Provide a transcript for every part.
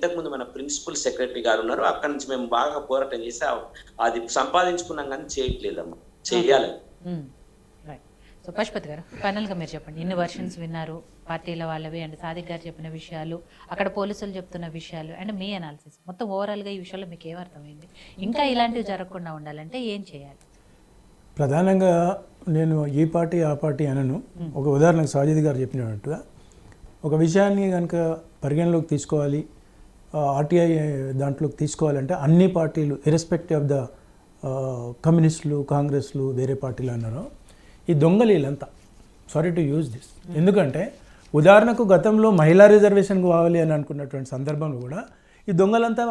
ఇంతకుముందు మన principal secretary గారు ఉన్నారు, అక్కడి నుంచి మేము బాగా పోరాటం చేసి అది సంపాదించుకున్నాం కానీ చేయట్లేదమ్మా, చెయ్యాలి. సో పశుపతి గారు, ఫైనల్గా మీరు చెప్పండి. ఇన్ని వర్షన్స్ విన్నారు, పార్టీల వాళ్ళవి అండ్ సాదిక్ గారు చెప్పిన విషయాలు, అక్కడ పోలీసులు చెప్తున్న విషయాలు అండ్ మీ అనాలిసిస్ మొత్తం ఓవరాల్గా ఈ విషయంలో మీకు ఏమర్థమైంది? ఇంకా ఇలాంటివి జరగకుండా ఉండాలంటే ఏం చేయాలి? ప్రధానంగా నేను ఈ పార్టీ ఆ పార్టీ అనను. ఒక ఉదాహరణకు సాజిద్ గారు చెప్పినట్టుగా ఒక విషయాన్ని కనుక పరిగణలోకి తీసుకోవాలి, ఆర్టీఐ దాంట్లోకి తీసుకోవాలంటే అన్ని పార్టీలు ఇర్రెస్పెక్టివ్ ఆఫ్ ద కమ్యూనిస్టులు, కాంగ్రెస్లు, వేరే పార్టీలు అన్నారు, ఈ దొంగలీలంతా, సారీ టు యూజ్ దిస్. ఎందుకంటే ఉదాహరణకు గతంలో మహిళా రిజర్వేషన్ కావాలి అని అనుకున్నటువంటి సందర్భంలో కూడా ఈ దొంగలంతా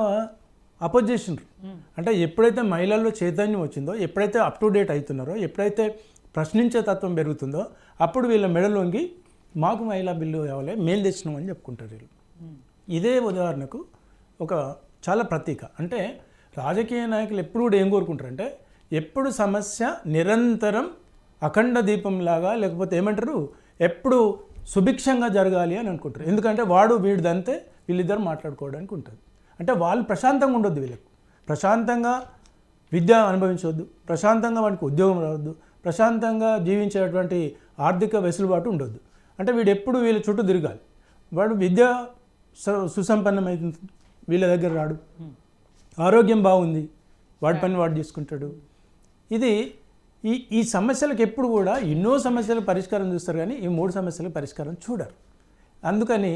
అపోజ్ చేసినారు. అంటే ఎప్పుడైతే మహిళల్లో చైతన్యం వచ్చిందో, ఎప్పుడైతే అప్ టు డేట్ అవుతున్నారో, ఎప్పుడైతే ప్రశ్నించే తత్వం పెరుగుతుందో అప్పుడు వీళ్ళ మెడలోంగి మాకు మహిళా బిల్లు కావాలి, మేలు తెచ్చినామని చెప్పుకుంటారు వీళ్ళు. ఇదే ఉదాహరణకు ఒక చాలా ప్రతీక. అంటే రాజకీయ నాయకులు ఎప్పుడు కూడా ఏం కోరుకుంటారంటే ఎప్పుడు సమస్య నిరంతరం అఖండ దీపంలాగా, లేకపోతే ఏమంటారు ఎప్పుడు సుభిక్షంగా జరగాలి అని అనుకుంటారు. ఎందుకంటే వాడు వీడిదంతే వీళ్ళిద్దరు మాట్లాడుకోవడానికి ఉంటుంది. అంటే వాళ్ళు ప్రశాంతంగా ఉండొద్దు, వీళ్ళకు ప్రశాంతంగా విద్య అనుభవించవద్దు, ప్రశాంతంగా వాడికి ఉద్యోగం రావద్దు, ప్రశాంతంగా జీవించేటువంటి ఆర్థిక వెసులుబాటు ఉండొద్దు. అంటే వీడు ఎప్పుడు వీళ్ళ చుట్టూ తిరగాలి. వాడు విద్య సుసంపన్నమైంది, వీళ్ళ దగ్గర రాడు, ఆరోగ్యం బాగుంది, వాడి పని వాడు చేసుకుంటాడు. ఇది ఈ సమస్యలకు ఎప్పుడు కూడా ఎన్నో సమస్యలకు పరిష్కారం చూస్తారు, కానీ ఈ 3 సమస్యలకు పరిష్కారం చూడరు. అందుకని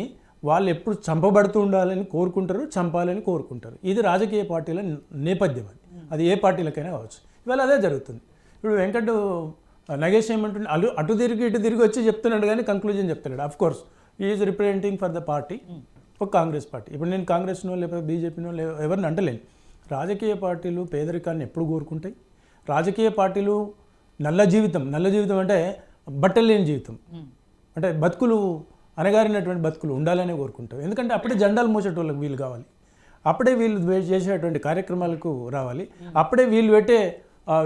వాళ్ళు ఎప్పుడు చంపబడుతూ ఉండాలని కోరుకుంటారు, చంపాలని కోరుకుంటారు. ఇది రాజకీయ పార్టీల నేపథ్యం. అది ఏ పార్టీలకైనా కావచ్చు. ఇవాళ అదే జరుగుతుంది. ఇప్పుడు వెంకట్ నగేష్ ఏమంటుండే, అటు తిరిగి ఇటు తిరిగి వచ్చి చెప్తున్నాడు కానీ కంక్లూజన్ చెప్తున్నాడు. Of course is representing for the party, ఒక కాంగ్రెస్ పార్టీ. ఇప్పుడు నేను కాంగ్రెస్నో లేకపోతే బీజేపీనో ఎవరిని అంటలేను. రాజకీయ పార్టీలు పేదరికాన్ని ఎప్పుడు కోరుకుంటాయి? రాజకీయ పార్టీలు నల్ల జీవితం అంటే బట్టలు లేని జీవితం, అంటే బతుకులు అనగారినటువంటి బతుకులు ఉండాలనే కోరుకుంటాం. ఎందుకంటే అప్పుడే జెండాలు మోసేటోళ్ళకి వీలు కావాలి, అప్పుడే వీళ్ళు చేసేటువంటి కార్యక్రమాలకు రావాలి, అప్పుడే వీళ్ళు పెట్టే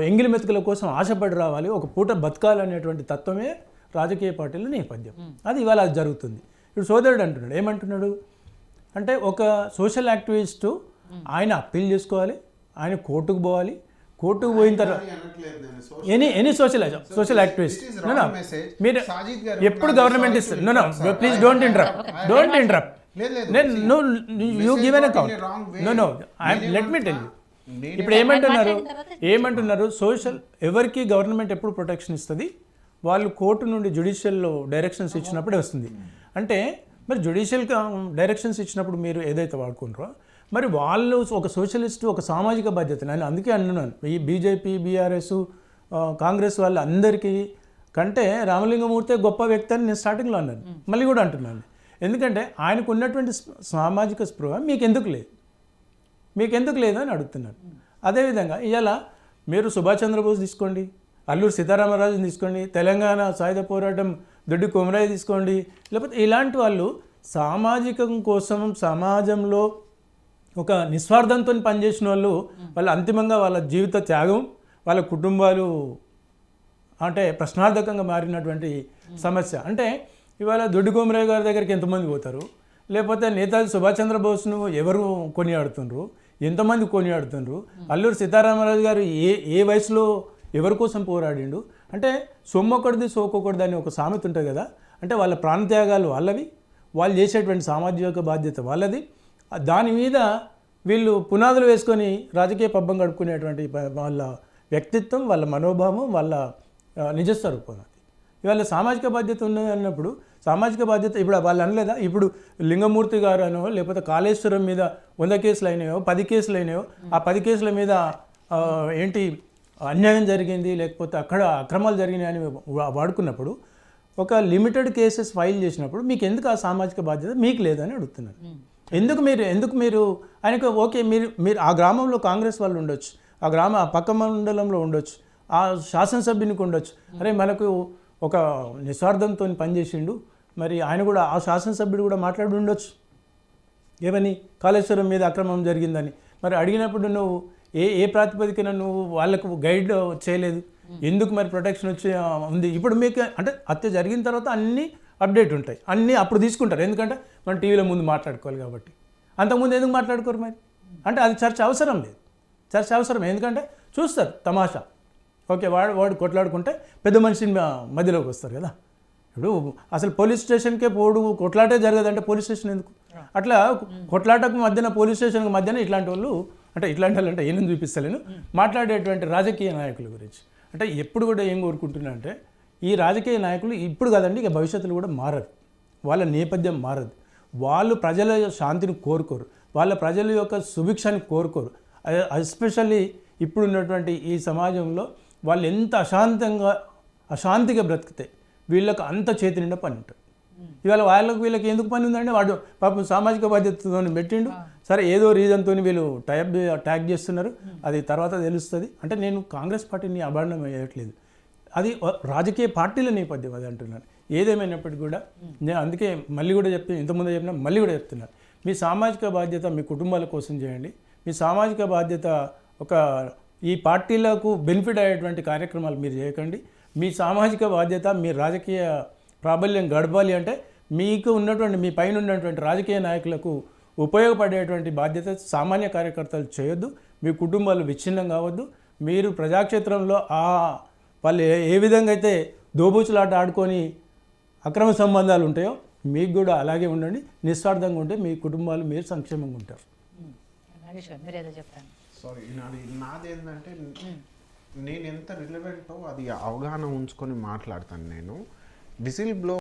ఎంగిలి మెతుకుల కోసం ఆశపడి రావాలి, ఒక పూట బతకాలనేటువంటి తత్వమే రాజకీయ పార్టీల నేపథ్యం. అది ఇవాళ అది జరుగుతుంది. ఇప్పుడు సోదరుడు అంటున్నాడు, ఏమంటున్నాడు అంటే ఒక సోషల్ యాక్టివిస్టు ఆయన అప్పీల్ చేసుకోవాలి, ఆయన కోర్టుకు పోవాలి, కోర్టుకు పోయిన తర్వాత ఎనీ సోషల్ యాక్టివిస్ట్ మీరు ఎప్పుడు గవర్నమెంట్ ఇస్తారు. No please don't interrupt you given account. No let me tell you. ఇప్పుడు ఏమంటున్నారు సోషల్ ఎవరికి గవర్నమెంట్ ఎప్పుడు ప్రొటెక్షన్ ఇస్తుంది? వాళ్ళు కోర్టు నుండి జ్యుడిషియల్లో డైరెక్షన్స్ ఇచ్చినప్పుడే వస్తుంది. అంటే మరి జ్యుడిషియల్ డైరెక్షన్స్ ఇచ్చినప్పుడు మీరు ఏదైతే వాడుకుంటారో, మరి వాళ్ళు ఒక సోషలిస్టు, ఒక సామాజిక బాధ్యత. నేను అందుకే అంటున్నాను, ఈ బీజేపీ, బీఆర్ఎస్, కాంగ్రెస్ వాళ్ళు అందరికీ కంటే రామలింగమూర్తి గొప్ప వ్యక్తి అని నేను స్టార్టింగ్లో అన్నాను, మళ్ళీ కూడా అంటున్నాను. ఎందుకంటే ఆయనకు ఉన్నటువంటి సామాజిక స్పృహ మీకెందుకు లేదు అని అడుగుతున్నాను. అదేవిధంగా ఇవాళ మీరు సుభాష్ చంద్రబోస్ తీసుకోండి, అల్లూరు సీతారామరాజుని తీసుకోండి, తెలంగాణ సాయుధ పోరాటం దొడ్డి కొమరయ్య తీసుకోండి, లేకపోతే ఇలాంటి వాళ్ళు సామాజికం కోసం సమాజంలో ఒక నిస్వార్థంతో పనిచేసిన వాళ్ళు అంతిమంగా వాళ్ళ జీవిత త్యాగం, వాళ్ళ కుటుంబాలు అంటే ప్రశ్నార్థకంగా మారినటువంటి సమస్య. అంటే ఇవాళ దొడ్డి కొమరయ్య గారి దగ్గరికి ఎంతమంది పోతారు, లేకపోతే నేతాజీ సుభాష్ చంద్రబోస్ను ఎవరు కొనియాడుతుండ్రు, ఎంతమంది కొనియాడుతుండ్రు, అల్లూరు సీతారామరాజు గారు ఏ వయసులో ఎవరి కోసం పోరాడిండు, అంటే సొమ్మొకటిది సోకొకటిది అని ఒక సామెత ఉంటుంది కదా. అంటే వాళ్ళ ప్రాణత్యాగాలు వాళ్ళవి, వాళ్ళు చేసేటువంటి సామాజిక బాధ్యత వాళ్ళది. దాని మీద వీళ్ళు పునాదులు వేసుకొని రాజకీయ పబ్బం గడుపుకునేటువంటి వాళ్ళ వ్యక్తిత్వం, వాళ్ళ మనోభావం, వాళ్ళ నిజస్వరూపం. ఇవాళ సామాజిక బాధ్యత ఉన్నది అన్నప్పుడు సామాజిక బాధ్యత ఇప్పుడు వాళ్ళు అనలేదా? ఇప్పుడు లింగమూర్తి గారు అనో లేకపోతే కాళేశ్వరం మీద 100 కేసులు అయినాయో 10 కేసులు అయినాయో, ఆ 10 కేసుల మీద ఏంటి అన్యాయం జరిగింది లేకపోతే అక్కడ అక్రమాలు జరిగినాయి అని వాడుకున్నప్పుడు, ఒక లిమిటెడ్ కేసెస్ ఫైల్ చేసినప్పుడు మీకు ఎందుకు ఆ సామాజిక బాధ్యత మీకు లేదని అడుగుతున్నాను. ఎందుకు మీరు ఆయనకు ఓకే, మీరు ఆ గ్రామంలో కాంగ్రెస్ వాళ్ళు ఉండొచ్చు, ఆ పక్క మండలంలో ఉండొచ్చు, ఆ శాసనసభ్యునికి ఉండొచ్చు, అరే మనకు ఒక నిస్వార్థంతో పనిచేసిండు, మరి ఆయన కూడా ఆ శాసనసభ్యుడు కూడా మాట్లాడి ఉండొచ్చు ఏమని కాళేశ్వరం మీద అక్రమం జరిగిందని. మరి అడిగినప్పుడు నువ్వు ఏ ప్రాతిపదికన నువ్వు వాళ్ళకు గైడ్ చేయలేదు, ఎందుకు మరి ప్రొటెక్షన్ వచ్చి ఉంది? ఇప్పుడు మీకు అంటే హత్య జరిగిన తర్వాత అన్నీ అప్డేట్ ఉంటాయి, అన్నీ అప్పుడు తీసుకుంటారు, ఎందుకంటే మనం టీవీలో ముందు మాట్లాడుకోవాలి కాబట్టి. అంతకుముందు ఎందుకు మాట్లాడుకోరు మరి? అంటే అది చర్చ అవసరం లేదు. చర్చ అవసరం ఎందుకంటే చూస్తారు తమాషా. ఓకే, వాడు కొట్లాడుకుంటే పెద్ద మనిషిని మధ్యలోకి వస్తారు కదా. ఇప్పుడు అసలు పోలీస్ స్టేషన్కే పోడు, కొట్లాటే జరగదంటే పోలీస్ స్టేషన్ ఎందుకు? అట్లా కొట్లాటకు మధ్యన పోలీస్ స్టేషన్కి మధ్యన ఇట్లాంటి వాళ్ళు అంటే ఏం చూపిస్తలేను మాట్లాడేటువంటి రాజకీయ నాయకుల గురించి. అంటే ఎప్పుడు కూడా ఏం కోరుకుంటున్నా అంటే ఈ రాజకీయ నాయకులు ఇప్పుడు కదండి, ఇక భవిష్యత్తులో కూడా మారరు, వాళ్ళ నేపథ్యం మారదు. వాళ్ళు ప్రజల శాంతిని కోరుకోరు, వాళ్ళ ప్రజల యొక్క సుభిక్షాన్ని కోరుకోరు. ఎస్పెషల్లీ ఇప్పుడున్నటువంటి ఈ సమాజంలో వాళ్ళు ఎంత అశాంతిగా బ్రతికితే వీళ్ళకి అంత చేతి నిండా పని ఉంటుంది. ఇవాళ వీళ్ళకి ఎందుకు పని ఉందంటే వాడు పాపం సామాజిక బాధ్యతతో పెట్టిండు, సరే ఏదో రీజన్తో వీళ్ళు ట్యాగ్ చేస్తున్నారు, అది తర్వాత తెలుస్తుంది. అంటే నేను కాంగ్రెస్ పార్టీని అభాండం వేయట్లేదు, అది రాజకీయ పార్టీల నేపథ్యం అది అంటున్నాను. ఏదేమైనప్పటికీ కూడా నేను అందుకే మళ్ళీ కూడా ఇంతకుముందు చెప్పినా మళ్ళీ కూడా చెప్తున్నాను, మీ సామాజిక బాధ్యత మీ కుటుంబాల కోసం చేయండి. మీ సామాజిక బాధ్యత ఈ పార్టీలకు బెనిఫిట్ అయ్యేటువంటి కార్యక్రమాలు మీరు చేయకండి. మీ సామాజిక బాధ్యత మీ రాజకీయ ప్రాబల్యం గడపాలి అంటే మీకు ఉన్నటువంటి మీ పైన ఉన్నటువంటి రాజకీయ నాయకులకు ఉపయోగపడేటువంటి బాధ్యత సామాన్య కార్యకర్తలు చేయొద్దు. మీ కుటుంబాలు విచ్ఛిన్నం కావద్దు. మీరు ప్రజాక్షేత్రంలో వాళ్ళు ఏ విధంగా అయితే దోబూచులాట ఆడుకొని అక్రమ సంబంధాలు ఉంటాయో మీకు కూడా అలాగే ఉండండి. నిస్వార్థంగా ఉంటే మీ కుటుంబాలు మీరు సంక్షేమంగా ఉంటారు. సారీ, నాదేంటంటే నేను ఎంత రిలవెంటో అది అవగాహన ఉంచుకొని మాట్లాడతాను. నేను విజిల్ బ్లో